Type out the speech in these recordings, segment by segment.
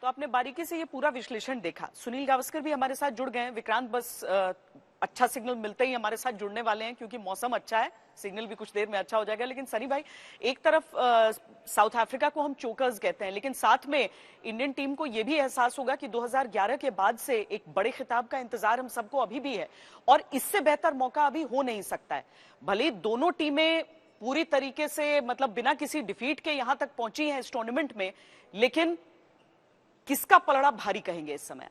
तो आपने बारीकी से ये पूरा विश्लेषण देखा। सुनील गावस्कर भी हमारे साथ जुड़ गए हैं। विक्रांत बस अच्छा सिग्नल मिलते ही हमारे साथ जुड़ने वाले हैं, क्योंकि मौसम अच्छा है, सिग्नल भी कुछ देर में अच्छा हो जाएगा। लेकिन सनी भाई, एक तरफ साउथ अफ्रीका को हम चोकर्स कहते हैं, लेकिन साथ में इंडियन टीम को यह भी एहसास होगा कि 2011 के बाद से एक बड़े खिताब का इंतजार हम सबको अभी भी है, और इससे बेहतर मौका अभी हो नहीं सकता है। भले ही दोनों टीमें पूरी तरीके से मतलब बिना किसी डिफीट के यहां तक पहुंची हैं इस टूर्नामेंट में, लेकिन किसका पलड़ा भारी कहेंगे इस समय?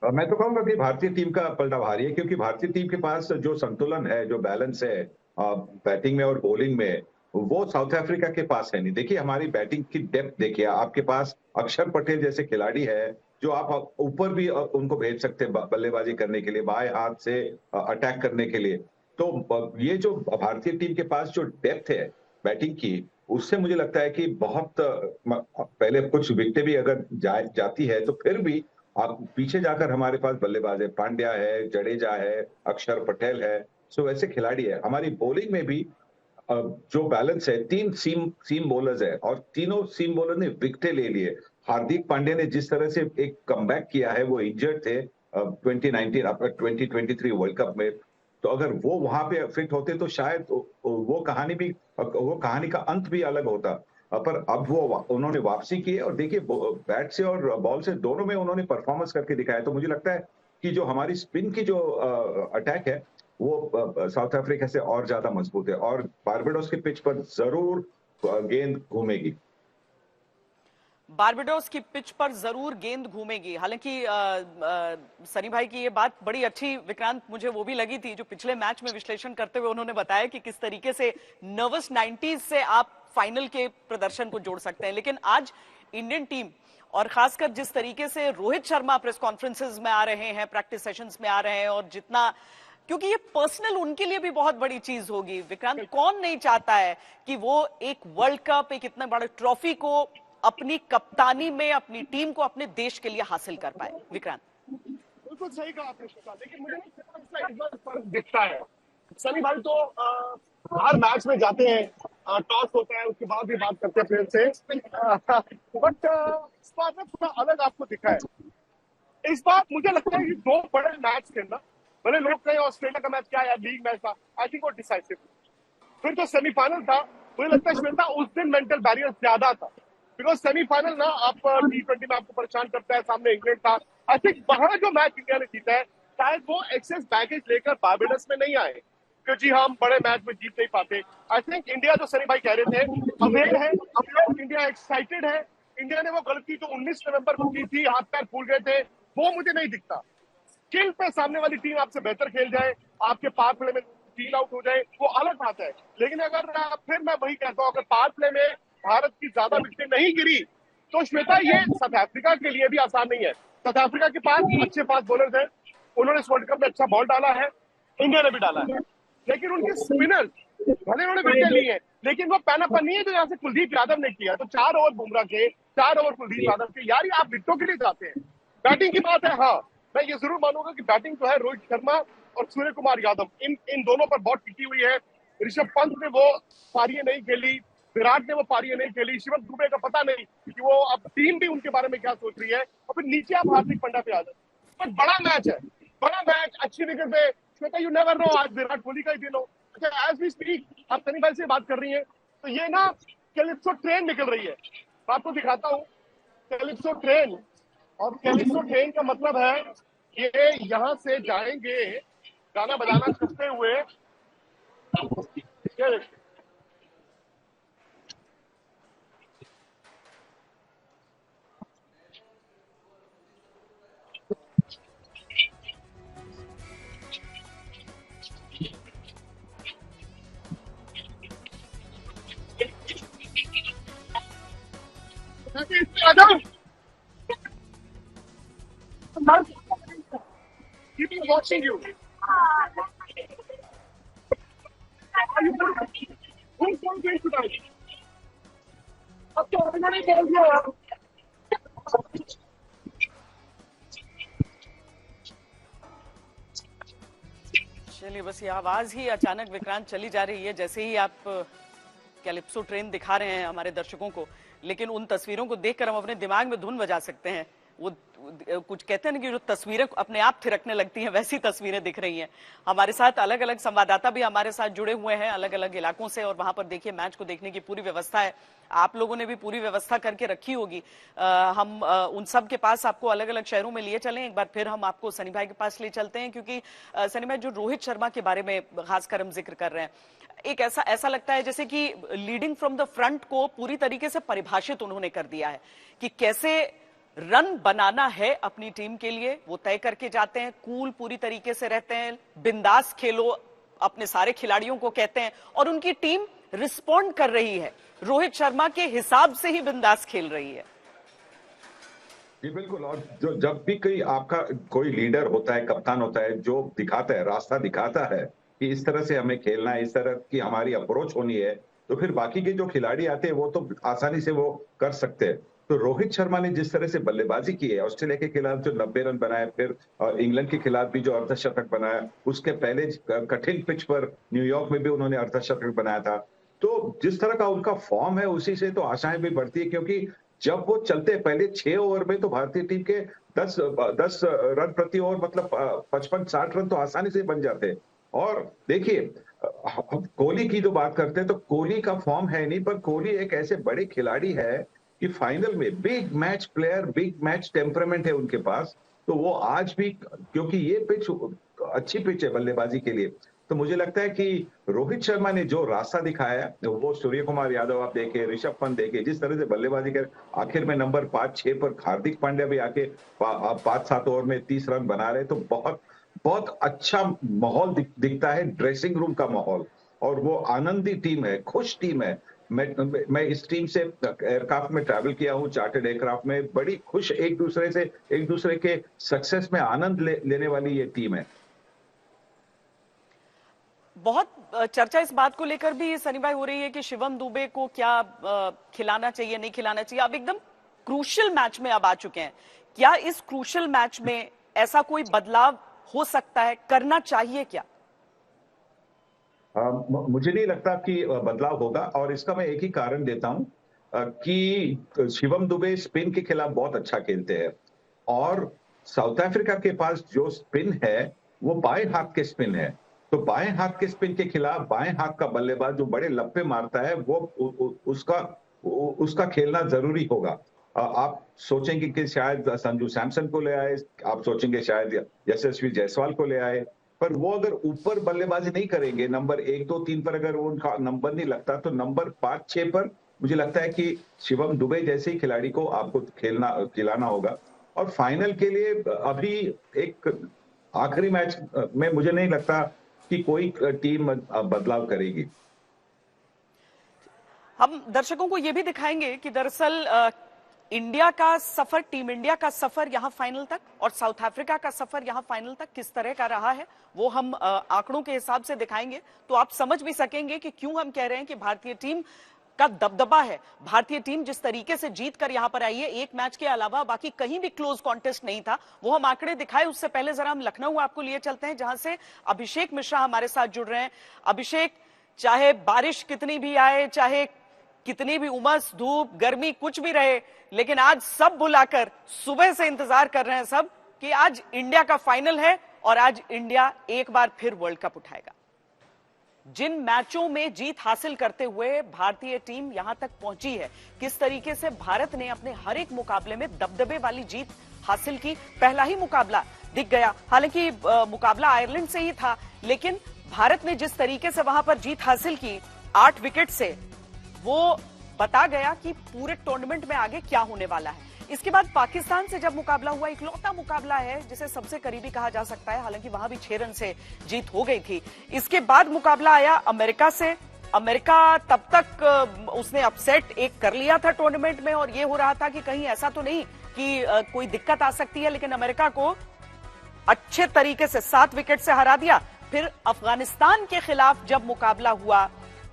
मैं तो कहूंगा कि भारतीय टीम का पलड़ा भारी है, क्योंकि भारतीय टीम के पास जो संतुलन है, जो बैलेंस है बैटिंग में और बॉलिंग में, वो साउथ अफ्रीका के पास है नहीं। देखिए हमारी बैटिंग की डेप्थ देखिए, आपके पास अक्षर पटेल जैसे खिलाड़ी है जो आप ऊपर भी उनको भेज सकते हैं बल्लेबाजी करने के लिए, बाएं हाथ से अटैक करने के लिए। तो ये जो भारतीय टीम के पास जो डेप्थ है बैटिंग की, उससे मुझे लगता है कि बहुत पहले कुछ विकेटें भी अगर जाती है तो फिर भी आप पीछे जाकर हमारे पास बल्लेबाज है, पांड्या है, जडेजा है, अक्षर पटेल है। सो वैसे खिलाड़ी है। हमारी बॉलिंग में भी जो बैलेंस है, तीन सीम बॉलर्स है और तीनों सीम बॉलर ने विकेटें ले लिए। हार्दिक पांड्या ने जिस तरह से एक कमबैक किया है, वो इंजर्ड थे 2019 2023 वर्ल्ड कप में, तो अगर वो वहां पे फिट होते तो शायद वो कहानी का अंत भी अलग होता। पर अब वो उन्होंने वापसी की है, और देखिए बैट से और बॉल से दोनों में उन्होंने परफॉर्मेंस करके दिखाया। तो मुझे लगता है कि जो हमारी स्पिन की जो अटैक है, वो साउथ अफ्रीका से और ज्यादा मजबूत है, और बारबाडोस के पिच पर जरूर गेंद घूमेगी। बारबाडोस की पिच पर जरूर गेंद घूमेगी। हालांकि सनी भाई की ये बात बड़ी अच्छी, विक्रांत, मुझे वो भी लगी थी जो पिछले मैच में विश्लेषण करते हुए उन्होंने बताया कि किस तरीके से नर्वस 90s से आप फाइनल के प्रदर्शन को जोड़ सकते हैं। लेकिन आज इंडियन टीम, और खासकर जिस तरीके से रोहित शर्मा प्रेस कॉन्फ्रेंसेज में आ रहे हैं, प्रैक्टिस सेशंस में आ रहे हैं, और जितना, क्योंकि ये पर्सनल उनके लिए भी बहुत बड़ी चीज होगी। विक्रांत, कौन नहीं चाहता है कि वो एक वर्ल्ड कप, एक इतना बड़ा ट्रॉफी को अपनी कप्तानी में अपनी टीम को अपने देश के लिए हासिल कर पाए? विक्रांत, बिल्कुल सही कहा आपने श्वेता, लेकिन मुझे इस बार फर्क दिखता है। सनी भाई तो हर मैच में जाते हैं, टॉस होता है, उसके बाद भी बात करते हैं प्लेयर से, बट इस बार ना थोड़ा अलग आपको दिखा है। इस बार मुझे लगता है कि दो बड़े मैच थे ना, भले लोग कहें ऑस्ट्रेलिया का मैच क्या है, लीग मैच था, आई थिंक वो डिसाइसिव। फिर जो सेमीफाइनल था, मुझे लगता है श्वेता उस दिन मेंटल बैरियर ज्यादा था, बिकॉज सेमीफाइनल ना आप T20 में आपको परेशान करता है, सामने इंग्लैंड था। आई थिंक वहां जो मैच इंडिया ने जीता है, शायद वो एक्सेस बैगेज लेकर बारबाडोस में नहीं आए कि जी हम बड़े मैच में जीत नहीं पाते। आई थिंक इंडिया, जो सनी भाई कह रहे थे, अवेयर है, इंडिया एक्साइटेड है। इंडिया ने वो गलती जो 19 नवंबर को की थी, हाथ पैर फूल गए थे, वो मुझे नहीं दिखता। स्किल पे सामने वाली टीम आपसे बेहतर खेल जाए, आपके पावर प्ले में टील आउट हो जाए, वो अलग बात है। लेकिन अगर फिर मैं वही कहता हूँ, अगर पावर प्ले में भारत की ज्यादा विकेटें नहीं गिरी, तो श्वेता ये साउथ अफ्रीका के लिए भी आसान नहीं है। साउथ अफ्रीका के पास अच्छे फास्ट बॉलर्स हैं, उन्होंने इस वर्ल्ड कप में अच्छा बॉल डाला है, इंडिया ने भी डाला है, लेकिन उनके स्पिनर्स भले उन्होंने विकेट ली है, लेकिन वो पैनापन नहीं है जो यहाँ से कुलदीप यादव ने किया। तो 4 ओवर बुमराह के, 4 ओवर कुलदीप यादव के, यार आप विकेटों के लिए जाते हैं। बैटिंग की बात है, हाँ मैं ये जरूर मानूंगा कि बैटिंग जो है रोहित शर्मा और सूर्य कुमार यादव, इन दोनों पर बहुत टिकी हुई है। ऋषभ पंत ने वो पारियां नहीं खेली, विराट ने वो पारियां नहीं खेली, शिवम दुबे का पता नहीं कि वो अब टीम भी उनके बारे में क्या सोच रही है, और फिर नीचे आप हार्दिक पांड्या पे आ जाए। पर बड़ा मैच है, बड़ा मैच, अच्छी विकेट पे श्वेता, यू नेवर नो, आज विराट कोहली का ही दिन हो। अच्छा, एज वी स्पीक आप सनी भाई से बात कर रही है, तो ये ना कैलिप्सो ट्रेन निकल रही है, मैं आपको दिखाता हूँ। कैलिप्सो ट्रेन, और कैलिप्सो ट्रेन का मतलब है ये यहाँ से जाएंगे गाना बजाना करते हुए। Keeping watching you. Who's going to tonight? अब तो उन्होंने बोल दिया। चलिए, बस ये आवाज ही अचानक विक्रांत चली जा रही है जैसे ही आप कैलिप्सो ट्रेन दिखा रहे हैं हमारे दर्शकों को। लेकिन उन तस्वीरों को देखकर हम अपने दिमाग में धुन बजा सकते हैं। वो कुछ कहते हैं ना कि जो तस्वीरें अपने आप थिरकने लगती हैं, वैसी तस्वीरें दिख रही हैं। हमारे साथ अलग अलग संवाददाता भी हमारे साथ जुड़े हुए हैं अलग अलग इलाकों से, और वहां पर देखिए मैच को देखने की पूरी व्यवस्था है। आप लोगों ने भी पूरी व्यवस्था करके रखी होगी। हम उन सब के पास आपको अलग अलग शहरों में लिए चलें। एक बार फिर हम आपको सनी भाई के पास ले चलते हैं, क्योंकि सनी भाई जो रोहित शर्मा के बारे में खासकर हम जिक्र कर रहे हैं, एक ऐसा लगता है जैसे कि लीडिंग फ्रॉम द फ्रंट को पूरी तरीके से परिभाषित उन्होंने कर दिया है कि कैसे रन बनाना है अपनी टीम के लिए। वो तय करके जाते हैं, कूल पूरी तरीके से रहते हैं, बिंदास खेलो अपने सारे खिलाड़ियों को कहते हैं, और उनकी टीम रिस्पॉन्ड कर रही है, रोहित शर्मा के हिसाब से ही बिंदास खेल रही है। जी बिल्कुल। और जो जब भी आपका कोई लीडर होता है, कप्तान होता है, जो दिखाता है, रास्ता दिखाता है कि इस तरह से हमें खेलना है, इस तरह की हमारी अप्रोच होनी है, तो फिर बाकी के जो खिलाड़ी आते हैं वो तो आसानी से वो कर सकते हैं। तो रोहित शर्मा ने जिस तरह से बल्लेबाजी की है, ऑस्ट्रेलिया के खिलाफ जो 90 रन बनाए, फिर इंग्लैंड के खिलाफ भी जो अर्धशतक बनाया, उसके पहले कठिन पिच पर न्यूयॉर्क में भी उन्होंने अर्धशतक बनाया था। तो जिस तरह का उनका फॉर्म है, उसी से तो आशाएं भी बढ़ती है, क्योंकि जब वो चलते पहले 6 ओवर में तो भारतीय टीम के 10 रन प्रति ओवर, मतलब 55-60 रन तो आसानी से बन जाते हैं। और देखिए, कोहली की जो बात करते हैं तो कोहली का फॉर्म है नहीं, पर कोहली एक ऐसे बड़े खिलाड़ी है कि फाइनल में big match player, big match temperament है उनके पास। तो वो आज भी, क्योंकि ये पिच अच्छी पिच है बल्लेबाजी के लिए, तो मुझे लगता है कि रोहित शर्मा ने जो रास्ता दिखाया है, वो सूर्य कुमार यादव आप देखे, ऋषभ पंत देखे, जिस तरह से बल्लेबाजी कर आखिर में नंबर 5-6 पर हार्दिक पांड्या भी आके 5-7 ओवर में 30 रन बना रहे, तो बहुत बहुत अच्छा माहौल दिखता है, ड्रेसिंग रूम का माहौल। और वो आनंदी टीम है, खुश टीम है। मैं इस टीम से एयरक्राफ्ट में ट्रैवल किया हूं, चार्टर्ड एयरक्राफ्ट में, बड़ी खुश, एक दूसरे के सक्सेस में आनंद लेने वाली ये टीम है। बहुत चर्चा इस बात को लेकर भी सनी भाई हो रही है कि शिवम दुबे को क्या खिलाना चाहिए, नहीं खिलाना चाहिए। अब एकदम क्रूशियल मैच में अब आ चुके हैं, क्या इस क्रूशियल मैच में ऐसा कोई बदलाव हो सकता है, करना चाहिए क्या? मुझे नहीं लगता कि बदलाव होगा, और इसका मैं एक ही कारण देता हूं कि शिवम दुबे स्पिन के खिलाफ बहुत अच्छा खेलते हैं, और साउथ अफ्रीका के पास जो स्पिन है वो बाएं हाथ के स्पिन है। तो बाएं हाथ के स्पिन के खिलाफ बाएं हाथ का बल्लेबाज जो बड़े लप्पे मारता है, वो उसका खेलना जरूरी होगा। आप सोचेंगे कि शायद संजू सैमसन को ले आए, आप सोचेंगे शायद यशस्वी जायसवाल को ले आए, पर वो अगर ऊपर बल्लेबाजी नहीं करेंगे, नंबर 1, 2, 3 पर अगर उनका नंबर नहीं लगता, तो नंबर 5-6 पर मुझे लगता है कि शिवम दुबे जैसे ही खिलाड़ी को आपको खिलाना होगा। और फाइनल के लिए अभी एक आखिरी मैच में मुझे नहीं लगता कि कोई टीम बदलाव करेगी। हम दर्शकों को यह भी दिखाएंगे कि दरअसल इंडिया का सफर, टीम इंडिया का सफर यहां फाइनल तक और साउथ अफ्रीका का सफर यहां फाइनल तक किस तरह का रहा है, वो हम आंकड़ों के हिसाब से दिखाएंगे, तो आप समझ भी सकेंगे कि क्यों हम कह रहे हैं कि भारतीय टीम का दबदबा है। भारतीय टीम जिस तरीके से जीत कर यहां पर आई है, एक मैच के अलावा बाकी कहीं भी क्लोज कॉन्टेस्ट नहीं था, वो हम आंकड़े दिखाए। उससे पहले जरा हम लखनऊ आपको लिए चलते हैं, जहां से अभिषेक मिश्रा हमारे साथ जुड़ रहे हैं। अभिषेक, चाहे बारिश कितनी भी आए, चाहे कितनी भी उमस, धूप, गर्मी कुछ भी रहे, लेकिन आज सब बुलाकर सुबह से इंतजार कर रहे हैं सब कि आज इंडिया का फाइनल है और आज इंडिया एक बार फिर वर्ल्ड कप उठाएगा। जिन मैचों में जीत हासिल करते हुए भारतीय टीम यहां तक पहुंची है, किस तरीके से भारत ने अपने हर एक मुकाबले में दबदबे वाली जीत हासिल की। पहला ही मुकाबला दिख गया, हालांकि मुकाबला आयरलैंड से ही था, लेकिन भारत ने जिस तरीके से वहां पर जीत हासिल की 8 विकेट से, वो बता गया कि पूरे टूर्नामेंट में आगे क्या होने वाला है। इसके बाद पाकिस्तान से जब मुकाबला हुआ, इकलौता मुकाबला है जिसे सबसे करीबी कहा जा सकता है, हालांकि वहां भी 6 रन से जीत हो गई थी। इसके बाद मुकाबला आया अमेरिका से। अमेरिका तब तक उसने अपसेट एक कर लिया था टूर्नामेंट में, और ये हो रहा था कि कहीं ऐसा तो नहीं कि कोई दिक्कत आ सकती है, लेकिन अमेरिका को अच्छे तरीके से 7 विकेट से हरा दिया। फिर अफगानिस्तान के खिलाफ जब मुकाबला हुआ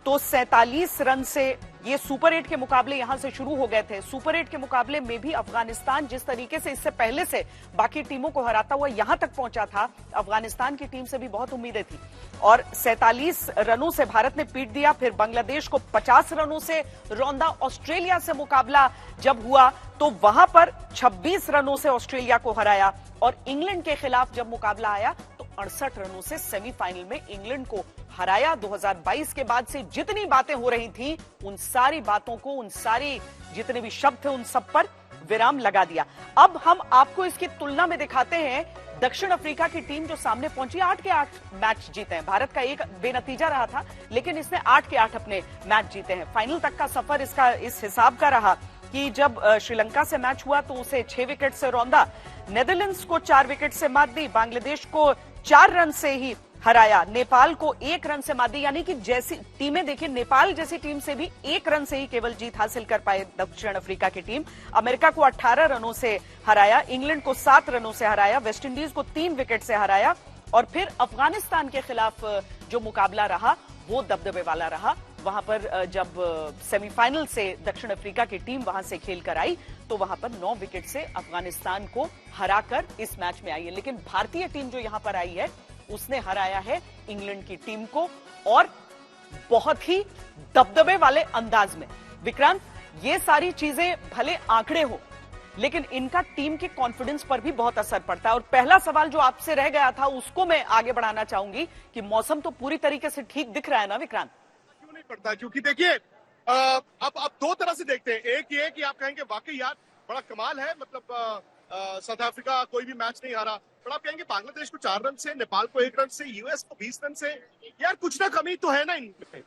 तो 47 रन से ये सुपर 8 के मुकाबले यहां से शुरू हो गए थे। सुपर 8 के मुकाबले में भी अफगानिस्तान जिस तरीके से इससे पहले से बाकी टीमों को हराता हुआ यहां तक पहुंचा था, अफगानिस्तान की टीम से भी बहुत उम्मीदें थी और 47 रनों से भारत ने पीट दिया। फिर बांग्लादेश को 50 रनों से रौंदा। ऑस्ट्रेलिया से मुकाबला जब हुआ तो वहां पर 26 रनों से ऑस्ट्रेलिया को हराया और इंग्लैंड के खिलाफ जब मुकाबला आया तो 68 रनों से सेमीफाइनल में इंग्लैंड को हराया। 2022 के बाद से जितनी बातें हो रही थी उन सारी बातों को, उन सारी जितने भी शब्द थे उन सब पर विराम लगा दिया। अब हम आपको इसकी तुलना में दिखाते हैं दक्षिण अफ्रीका की टीम जो सामने पहुंची। 8 के 8 मैच जीते हैं। भारत का एक बेनतीजा रहा था लेकिन इसने 8 के 8 अपने मैच जीते हैं। फाइनल तक का सफर इसका इस हिसाब का रहा कि जब श्रीलंका से मैच हुआ तो उसे 6 विकेट से रौंदा, नेदरलैंड्स को 4 विकेट से मात दी, बांग्लादेश को 4 रन से ही हराया, नेपाल को 1 रन से मात दी। यानी कि जैसी टीमें देखिए, नेपाल जैसी टीम से भी 1 रन से ही केवल जीत हासिल कर पाए दक्षिण अफ्रीका की टीम। अमेरिका को 18 रनों से हराया, इंग्लैंड को 7 रनों से हराया, वेस्ट इंडीज को 3 विकेट से हराया और फिर अफगानिस्तान के खिलाफ जो मुकाबला रहा वो दबदबे वाला रहा। वहां पर जब सेमीफाइनल से दक्षिण अफ्रीका की टीम वहां से खेल कर आई तो वहां पर 9 विकेट से अफगानिस्तान को हराकर इस मैच में आई है। लेकिन भारतीय टीम जो यहां पर आई है उसने हराया है इंग्लैंड की टीम को और बहुत ही दबदबे वाले अंदाज में। विक्रांत, ये सारी चीजें भले आंकड़े हो लेकिन इनका टीम के कॉन्फिडेंस पर भी बहुत असर पड़ता है। और पहला सवाल जो आपसे रह गया था उसको मैं आगे बढ़ाना चाहूंगी कि मौसम तो पूरी तरीके से ठीक दिख रहा है ना विक्रांत? क्यों नहीं पड़ता, क्योंकि देखिए अब दो तरह से देखते हैं। एक ये कि आप कहेंगे वाकई यार बड़ा कमाल है, मतलब साउथ अफ्रीका कोई भी मैच नहीं हारा। पर आप कहेंगे बांग्लादेश को 4 रन से, नेपाल को 1 रन से, यूएस को 20 रन से, यार कुछ ना कमी तो है ना इनमें।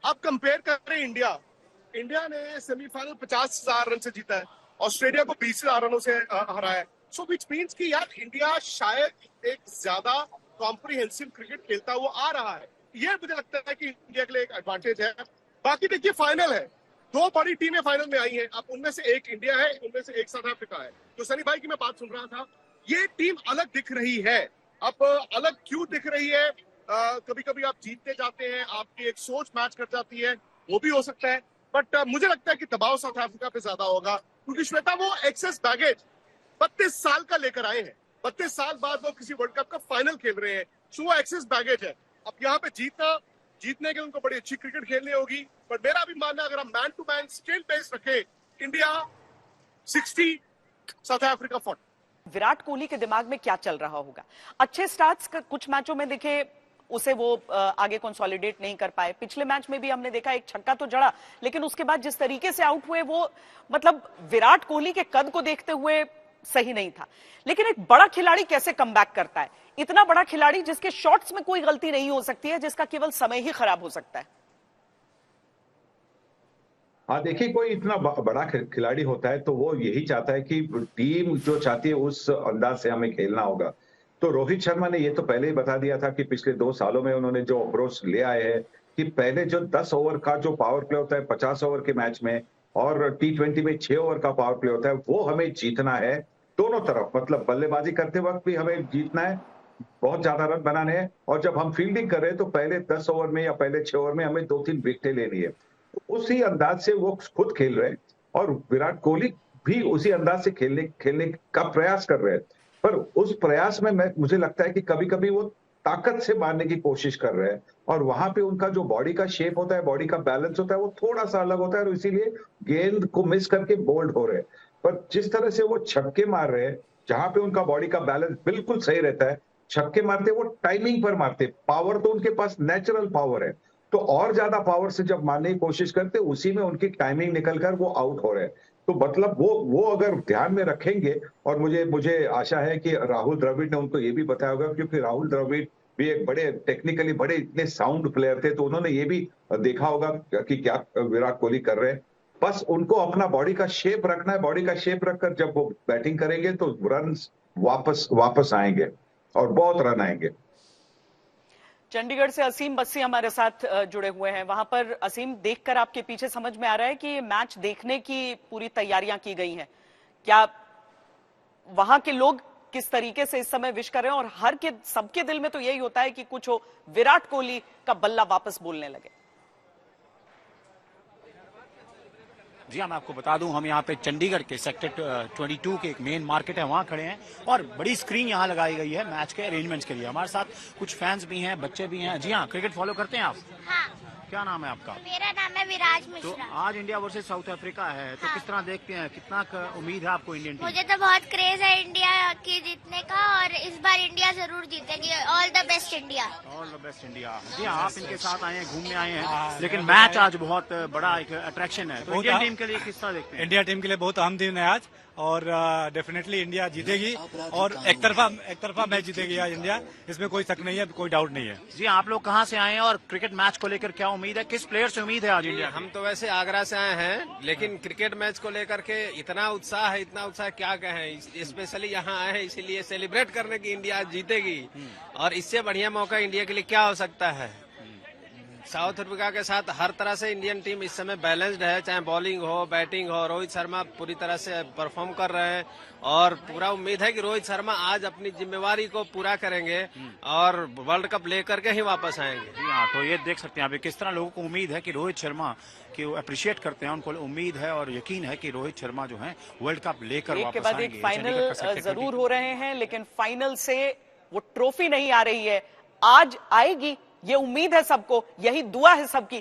आप कंपेयर करें इंडिया ने सेमीफाइनल 50,000 रन से जीता है, ऑस्ट्रेलिया को 20,000 रनों से हराया है। सो विच मीन्स कि यार इंडिया शायद एक ज्यादा कॉम्प्रिहेंसिव क्रिकेट खेलता हुआ आ रहा है। ये मुझे लगता है कि इंडिया के लिए एक एडवांटेज है। बाकी देखिए फाइनल है, 2 बड़ी टीमें फाइनल में आई हैं। अब उनमें से एक इंडिया है, उनमें से एक साउथ अफ्रीका है। तो सनी भाई की मैं बात सुन रहा था, ये टीम अलग दिख रही है। अब अलग क्यों दिख रही है? कभी कभी आप जीतते जाते हैं, आपकी एक सोच मैच कर जाती है, वो भी हो सकता है। बट मुझे लगता है कि दबाव साउथ अफ्रीका पे ज्यादा होगा क्योंकि श्वेता वो एक्सेस बैगेज 32 साल का लेकर आए हैं। 32 साल बाद वो किसी वर्ल्ड कप का फाइनल खेल रहे हैं, सो वो एक्सेस बैगेज है। अब यहाँ पे जीतने के उनको बड़ी अच्छी क्रिकेट खेलनी होगी। पर मेरा भी मानना है अगर हम man to man skill base रखे, India 60, South Africa 40। Virat Kohli के दिमाग में क्या चल रहा होगा? अच्छे स्टार्ट्स कुछ मैचों में देखे उसे वो आगे कंसोलिडेट नहीं कर पाए। पिछले मैच में भी हमने देखा एक छक्का तो जड़ा लेकिन उसके बाद जिस तरीके से आउट हुए वो मतलब विराट कोहली के कद को देखते हुए सही नहीं था। लेकिन एक बड़ा खिलाड़ी कैसे कमबैक करता है? इतना बड़ा खिलाड़ी जिसके शॉट्स में कोई गलती नहीं हो सकती है, जिसका केवल समय ही खराब हो सकता है। हाँ देखिए, कोई इतना बड़ा खिलाड़ी होता है तो वो यही चाहता है कि टीम जो चाहती है उस अंदाज से हमें खेलना होगा। तो रोहित शर्मा ने ये तो पहले ही बता दिया था कि पिछले 2 सालों में उन्होंने जो अप्रोच ले आए हैं कि पहले जो 10 ओवर का जो पावर प्ले होता है 50 ओवर के मैच में और T20 में 6 ओवर का पावर प्ले होता है, वो हमें जीतना है दोनों तरफ। मतलब बल्लेबाजी करते वक्त भी हमें जीतना है, बहुत ज्यादा रन बनाने हैं, और जब हम फील्डिंग कर रहे हैं तो पहले 10 ओवर में या पहले 6 ओवर में हमें 2-3 विकेटें लेनी है। उसी अंदाज से वो खुद खेल रहे हैं और विराट कोहली भी उसी अंदाज से खेलने का प्रयास कर रहे हैं। पर उस प्रयास में मुझे लगता है कि कभी कभी वो ताकत से मारने की कोशिश कर रहे हैं और वहां पे उनका जो बॉडी का शेप होता है, बॉडी का बैलेंस होता है, वो थोड़ा सा अलग होता है और इसीलिए गेंद को मिस करके बोल्ड हो रहे हैं। पर जिस तरह से वो छक्के मार रहे हैं, जहां पे उनका बॉडी का बैलेंस बिल्कुल सही रहता है, छक्के मारते वो टाइमिंग पर मारते, पावर तो उनके पास नेचुरल पावर है, तो और ज्यादा पावर से जब मारने की कोशिश करते उसी में उनकी टाइमिंग निकलकर वो आउट हो रहे हैं। तो मतलब वो अगर ध्यान में रखेंगे, और मुझे आशा है कि राहुल द्रविड़ ने उनको ये भी बताया होगा, क्योंकि राहुल द्रविड़ भी एक बड़े टेक्निकली बड़े इतने साउंड प्लेयर थे, तो उन्होंने ये भी देखा होगा कि क्या विराट कोहली कर रहे हैं। बस उनको अपना बॉडी का शेप रखना है, बॉडी का शेप रखकर जब वो बैटिंग करेंगे तो रन वापस आएंगे और बहुत रन आएंगे। चंडीगढ़ से असीम बस्सी हमारे साथ जुड़े हुए हैं। वहां पर असीम, देखकर आपके पीछे समझ में आ रहा है कि ये मैच देखने की पूरी तैयारियां की गई हैं। क्या वहां के लोग किस तरीके से इस समय विश कर रहे हैं? और सबके दिल में तो यही होता है कि कुछ हो, विराट कोहली का बल्ला वापस बोलने लगे। जी हाँ, मैं आपको बता दूं, हम यहाँ पे चंडीगढ़ के सेक्टर 22 के एक मेन मार्केट है, वहाँ खड़े हैं और बड़ी स्क्रीन यहाँ लगाई गई है मैच के अरेंजमेंट्स के लिए। हमारे साथ कुछ फैंस भी हैं, बच्चे भी हैं। जी हाँ, क्रिकेट फॉलो करते हैं आप? हाँ, क्या नाम है आपका? मेरा नाम है विराज तो मिश्रा। आज इंडिया वर्सेस साउथ अफ्रीका है, तो हाँ। किस तरह देखते हैं, कितना उम्मीद है आपको इंडियन टीम? मुझे तो बहुत क्रेज है इंडिया के जीतने का और इस बार इंडिया जरूर जीतेगी। All the best India. All the best India. जी हाँ, आप इनके साथ आए हैं, घूमने आए हैं, लेकिन मैच आज बहुत बड़ा एक अट्रैक्शन है, तो इंडियन टीम के लिए किस तरह देखते हैं? इंडिया टीम के लिए बहुत अहम दिन है आज और डेफिनेटली इंडिया जीतेगी और एक तरफा मैच जीतेगी आज इंडिया, इसमें कोई शक नहीं है, कोई डाउट नहीं है। जी हाँ, आप लोग कहाँ से आए हैं और क्रिकेट मैच को लेकर क्या उम्मीद है, किस प्लेयर से उम्मीद है आज इंडिया? हम तो वैसे आगरा से आए हैं, लेकिन क्रिकेट मैच को लेकर के इतना उत्साह क्या कहें। स्पेशली यहाँ आए हैं इसीलिए सेलिब्रेट करने की इंडिया आज जीतेगी, और इससे बढ़िया मौका इंडिया के लिए क्या हो सकता है। साउथ अफ्रीका के साथ हर तरह से इंडियन टीम इस समय बैलेंस्ड है, चाहे बॉलिंग हो बैटिंग हो। रोहित शर्मा पूरी तरह से परफॉर्म कर रहे हैं और पूरा उम्मीद है कि रोहित शर्मा आज अपनी जिम्मेवारी को पूरा करेंगे और वर्ल्ड कप लेकर के ही वापस आएंगे। जी हाँ, तो ये देख सकते हैं अभी किस तरह लोगों को उम्मीद है कि रोहित शर्मा की वो अप्रिशिएट करते हैं, उनको उम्मीद है और यकीन है कि रोहित शर्मा जो है वर्ल्ड कप लेकर एक वापस के बाद आएंगे। एक फाइनल जरूर हो रहे हैं, लेकिन फाइनल से वो ट्रॉफी नहीं आ रही है। आज आएगी, ये उम्मीद है सबको, यही दुआ है सबकी